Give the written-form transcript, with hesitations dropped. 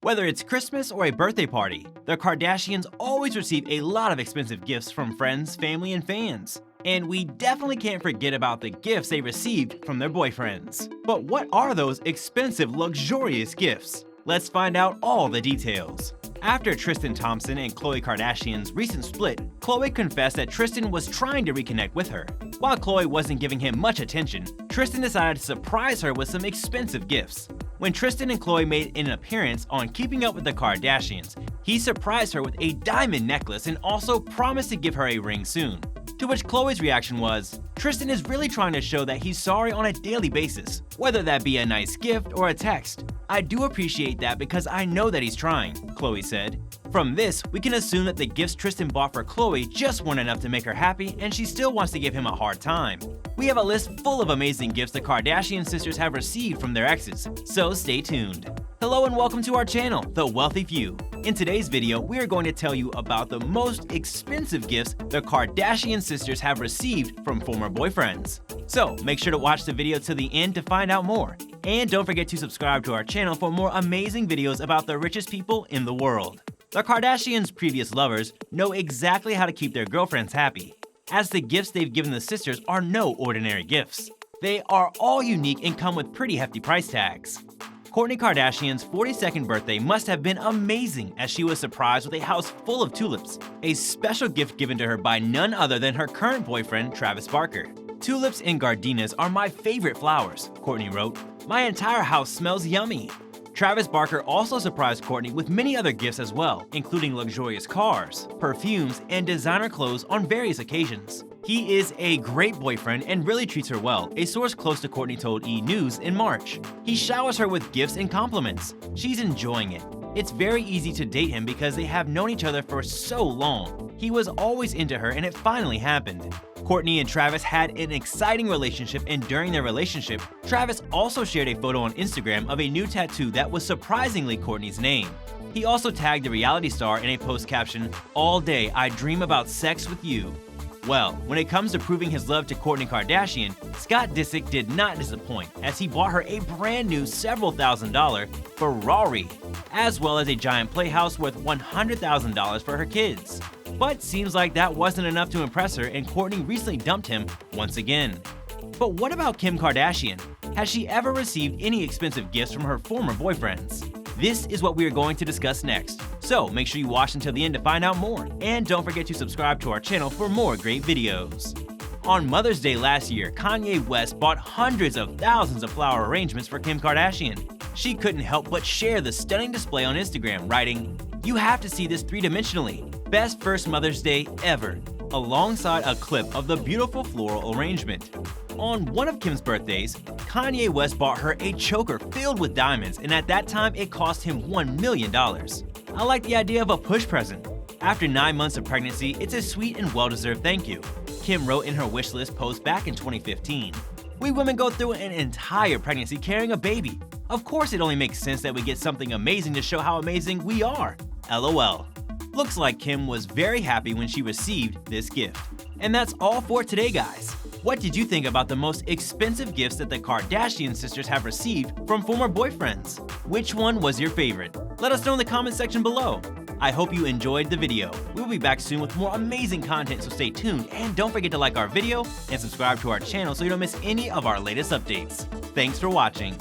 Whether it's Christmas or a birthday party, the Kardashians always receive a lot of expensive gifts from friends, family, and fans. And we definitely can't forget about the gifts they received from their boyfriends. But what are those expensive, luxurious gifts? Let's find out all the details. After Tristan Thompson and Khloe Kardashian's recent split, Khloe confessed that Tristan was trying to reconnect with her. While Khloe wasn't giving him much attention, Tristan decided to surprise her with some expensive gifts. When Tristan and Khloe made an appearance on Keeping Up with the Kardashians, he surprised her with a diamond necklace and also promised to give her a ring soon. To which Khloe's reaction was, Tristan is really trying to show that he's sorry on a daily basis, whether that be a nice gift or a text. I do appreciate that because I know that he's trying, Khloe said. From this, we can assume that the gifts Tristan bought for Khloe just weren't enough to make her happy and she still wants to give him a hard time. We have a list full of amazing gifts the Kardashian sisters have received from their exes, so stay tuned. Hello and welcome to our channel, The Wealthy Few. In today's video, we are going to tell you about the most expensive gifts the Kardashian sisters have received from former boyfriends. So make sure to watch the video to the end to find out more. And don't forget to subscribe to our channel for more amazing videos about the richest people in the world. The Kardashians' previous lovers know exactly how to keep their girlfriends happy, as the gifts they've given the sisters are no ordinary gifts. They are all unique and come with pretty hefty price tags. Kourtney Kardashian's 42nd birthday must have been amazing as she was surprised with a house full of tulips, a special gift given to her by none other than her current boyfriend, Travis Barker. "Tulips and gardenias are my favorite flowers," Kourtney wrote. "My entire house smells yummy." Travis Barker also surprised Kourtney with many other gifts as well, including luxurious cars, perfumes, and designer clothes on various occasions. He is a great boyfriend and really treats her well, a source close to Kourtney told E! News in March. He showers her with gifts and compliments. She's enjoying it. It's very easy to date him because they have known each other for so long. He was always into her and it finally happened. Kourtney and Travis had an exciting relationship, and during their relationship, Travis also shared a photo on Instagram of a new tattoo that was surprisingly Kourtney's name. He also tagged the reality star in a post caption, "All day I dream about sex with you." Well, when it comes to proving his love to Kourtney Kardashian, Scott Disick did not disappoint as he bought her a brand new several $1,000 Ferrari, as well as a giant playhouse worth $100,000 for her kids. But seems like that wasn't enough to impress her, and Kourtney recently dumped him once again. But what about Kim Kardashian? Has she ever received any expensive gifts from her former boyfriends? This is what we are going to discuss next, so make sure you watch until the end to find out more. And don't forget to subscribe to our channel for more great videos. On Mother's Day last year, Kanye West bought hundreds of thousands of flower arrangements for Kim Kardashian. She couldn't help but share the stunning display on Instagram, writing, "You have to see this three-dimensionally. Best first Mother's Day ever," alongside a clip of the beautiful floral arrangement. On one of Kim's birthdays, Kanye West bought her a choker filled with diamonds, and at that time it cost him $1 million. I like the idea of a push present. After 9 months of pregnancy, it's a sweet and well-deserved thank you, Kim wrote in her wish list post back in 2015. "We women go through an entire pregnancy carrying a baby. Of course it only makes sense that we get something amazing to show how amazing we are. LOL. Looks like Kim was very happy when she received this gift. And that's all for today, guys. What did you think about the most expensive gifts that the Kardashian sisters have received from former boyfriends? Which one was your favorite? Let us know in the comment section below. I hope you enjoyed the video. We will be back soon with more amazing content, so stay tuned, and don't forget to like our video and subscribe to our channel so you don't miss any of our latest updates. Thanks for watching.